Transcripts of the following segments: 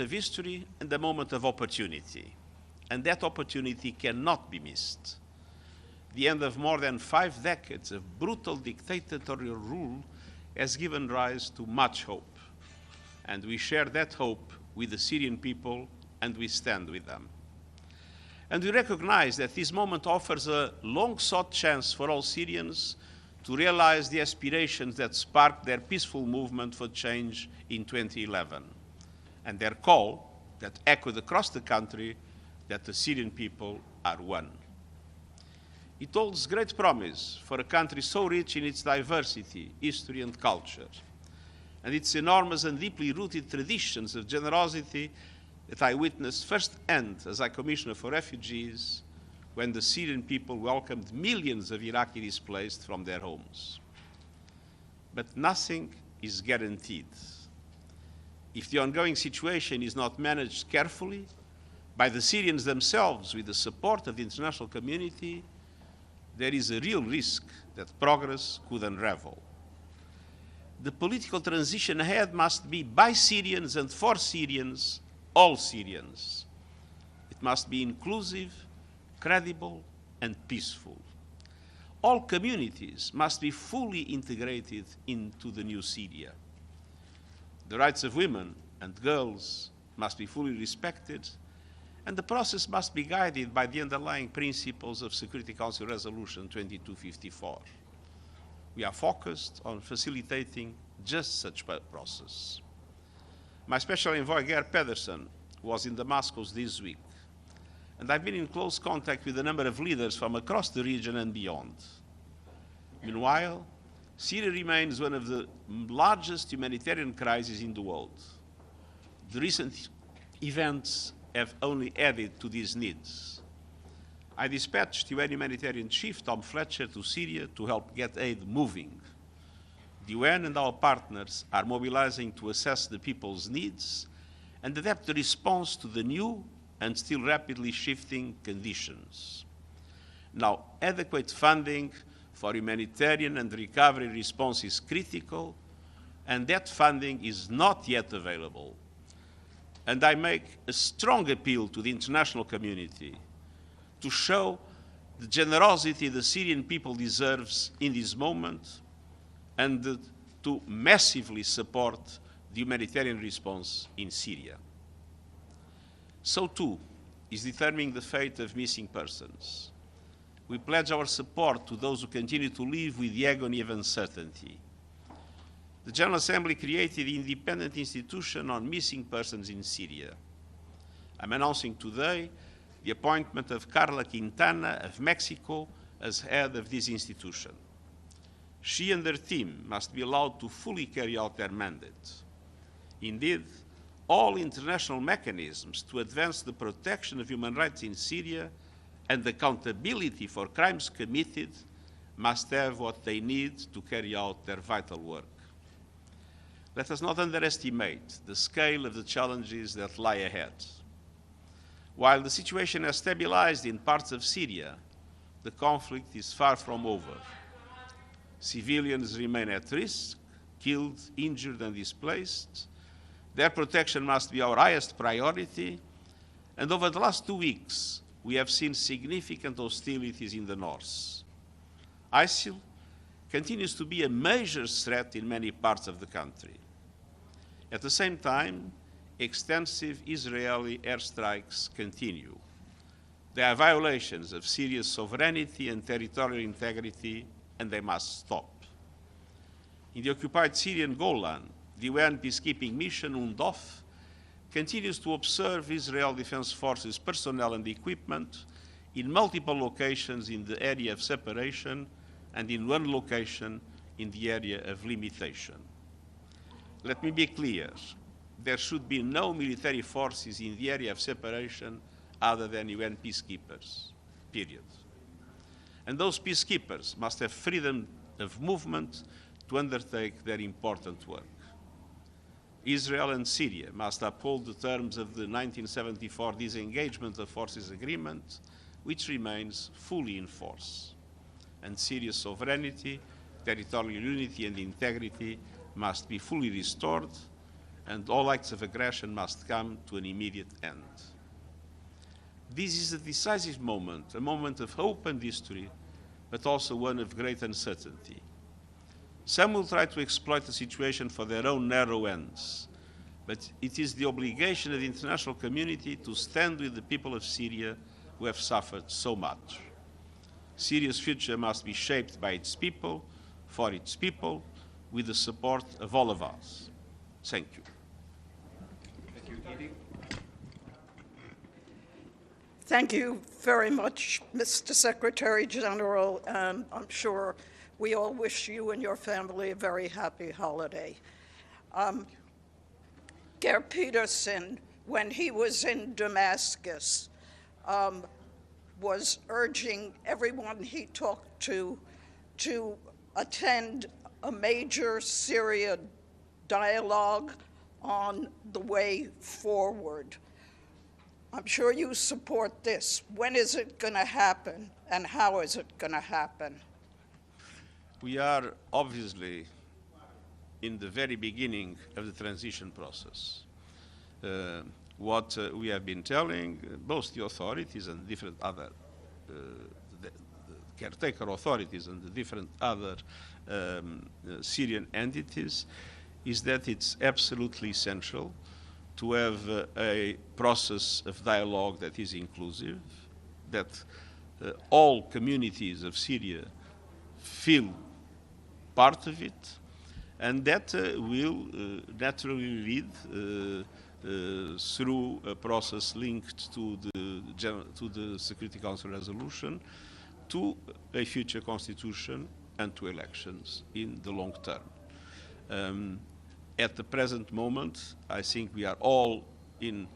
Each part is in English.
of history and a moment of opportunity, and that opportunity cannot be missed. The end of more than 5 decades of brutal dictatorial rule has given rise to much hope, and we share that hope with the Syrian people, and we stand with them. And we recognize that this moment offers a long-sought chance for all Syrians to realize the aspirations that sparked their peaceful movement for change in 2011, and their call that echoed across the country that the Syrian people are one. It holds great promise for a country so rich in its diversity, history, and culture, and its enormous and deeply rooted traditions of generosity that I witnessed firsthand as High Commissioner for Refugees when the Syrian people welcomed millions of Iraqi displaced from their homes. But nothing is guaranteed. If the ongoing situation is not managed carefully by the Syrians themselves with the support of the international community, there is a real risk that progress could unravel. The political transition ahead must be by Syrians and for Syrians, all Syrians. It must be inclusive, credible, and peaceful. All communities must be fully integrated into the new Syria. The rights of women and girls must be fully respected, and the process must be guided by the underlying principles of Security Council Resolution 2254. We are focused on facilitating just such a process. My special envoy, Geir Pedersen, was in Damascus this week, and I've been in close contact with a number of leaders from across the region and beyond. Meanwhile, Syria remains one of the largest humanitarian crises in the world. The recent events have only added to these needs. I dispatched UN Humanitarian Chief Tom Fletcher to Syria to help get aid moving. The UN and our partners are mobilizing to assess the people's needs and adapt the response to the new and still rapidly shifting conditions. Now, adequate funding for humanitarian and recovery response is critical, and that funding is not yet available. And I make a strong appeal to the international community to show the generosity the Syrian people deserves in this moment and to massively support the humanitarian response in Syria. So too is determining the fate of missing persons. We pledge our support to those who continue to live with the agony of uncertainty. The General Assembly created the independent institution on missing persons in Syria. I'm announcing today the appointment of Carla Quintana of Mexico as head of this institution. She and her team must be allowed to fully carry out their mandate. Indeed, all international mechanisms to advance the protection of human rights in Syria and accountability for crimes committed must have what they need to carry out their vital work. Let us not underestimate the scale of the challenges that lie ahead. While the situation has stabilized in parts of Syria, the conflict is far from over. Civilians remain at risk, killed, injured, and displaced. Their protection must be our highest priority, and over the last 2 weeks, we have seen significant hostilities in the north. ISIL continues to be a major threat in many parts of the country. At the same time, extensive Israeli airstrikes continue. They are violations of Syria's sovereignty and territorial integrity, and they must stop. In the occupied Syrian Golan, the UN peacekeeping mission, UNDOF, continues to observe Israel Defense Forces personnel and equipment in multiple locations in the area of separation and in one location in the area of limitation. Let me be clear, there should be no military forces in the area of separation other than UN peacekeepers, period. And those peacekeepers must have freedom of movement to undertake their important work. Israel and Syria must uphold the terms of the 1974 Disengagement of Forces Agreement, which remains fully in force. And Syria's sovereignty, territorial unity, and integrity must be fully restored, and all acts of aggression must come to an immediate end. This is a decisive moment, a moment of hope and history, but also one of great uncertainty. Some will try to exploit the situation for their own narrow ends, but it is the obligation of the international community to stand with the people of Syria who have suffered so much. Syria's future must be shaped by its people, for its people, with the support of all of us. Thank you. Thank you, Edie. Thank you very much, Mr. Secretary General, and I'm sure we all wish you and your family a very happy holiday. Geir Peterson, when he was in Damascus, was urging everyone he talked to attend a major Syria dialogue on the way forward. I'm sure you support this. When is it going to happen, and how is it going to happen? We are obviously in the very beginning of the transition process. What we have been telling both the authorities and different other the caretaker authorities and the different other Syrian entities is that it's absolutely essential to have a process of dialogue that is inclusive, that all communities of Syria feel part of it, and that will naturally lead through a process linked to the Security Council resolution to a future constitution and to elections in the long term. At the present moment, I think we are all in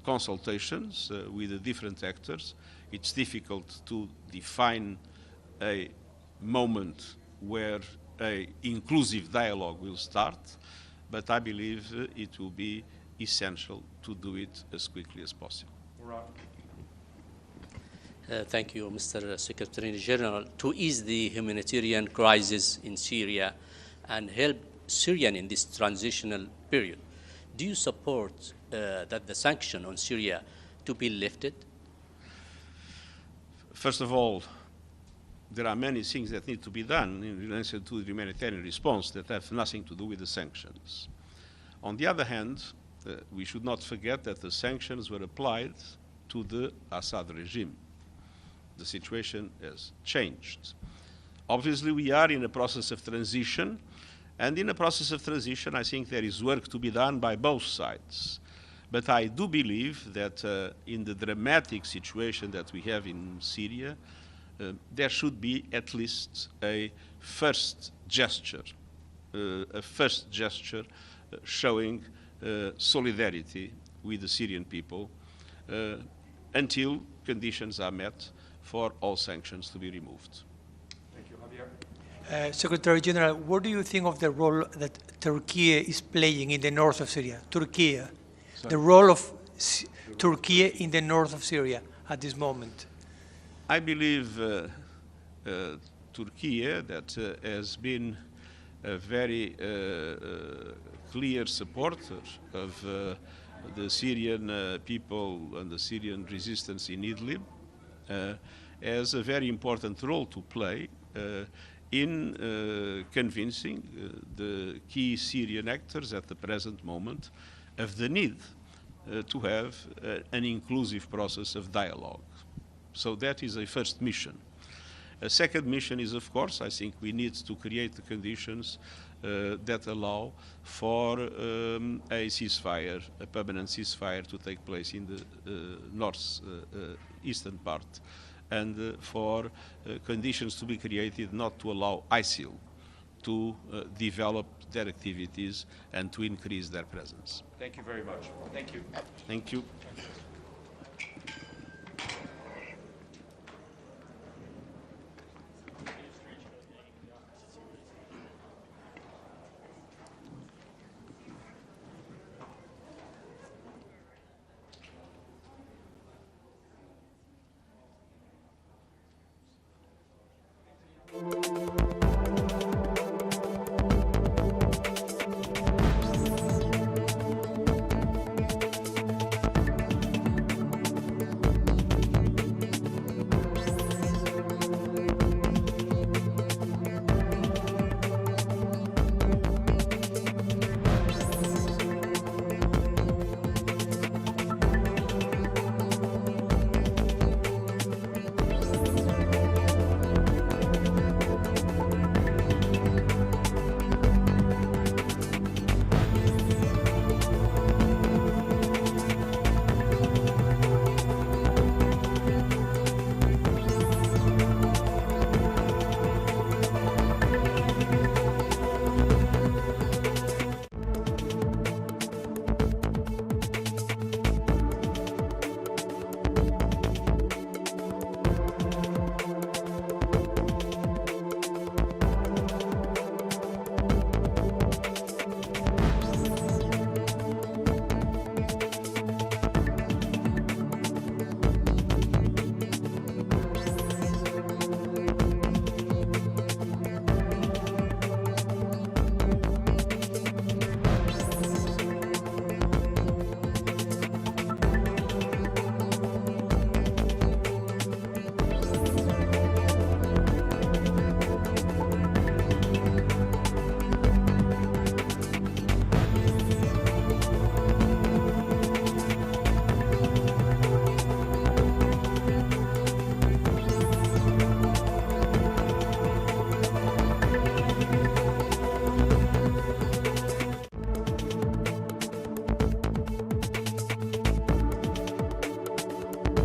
consultations with the different actors. It's difficult to define a moment where an inclusive dialogue will start, but I believe it will be essential to do it as quickly as possible. Thank you, Mr. Secretary General. To ease the humanitarian crisis in Syria and help Syrians in this transitional period, do you support that the sanction on Syria to be lifted? First of all, there are many things that need to be done in relation to the humanitarian response that have nothing to do with the sanctions. On the other hand, we should not forget that the sanctions were applied to the Assad regime. The situation has changed. Obviously, we are in a process of transition, and in a process of transition, I think there is work to be done by both sides. But I do believe that in the dramatic situation that we have in Syria, there should be at least a first gesture showing solidarity with the Syrian people until conditions are met for all sanctions to be removed. Thank you, Javier. Secretary General, what do you think of the role that Turkey is playing in the north of Syria? Turkey, the role of Turkey in the north of Syria at this moment. I believe Turkey, that has been a very clear supporter of the Syrian people and the Syrian resistance in Idlib, has a very important role to play in convincing the key Syrian actors at the present moment of the need to have an inclusive process of dialogue. So that is a first mission. A second mission is, of course, I think we need to create the conditions that allow for a ceasefire, a permanent ceasefire to take place in the north-eastern part, and for conditions to be created not to allow ISIL to develop their activities and to increase their presence. Thank you very much. Thank you. Thank you.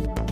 you.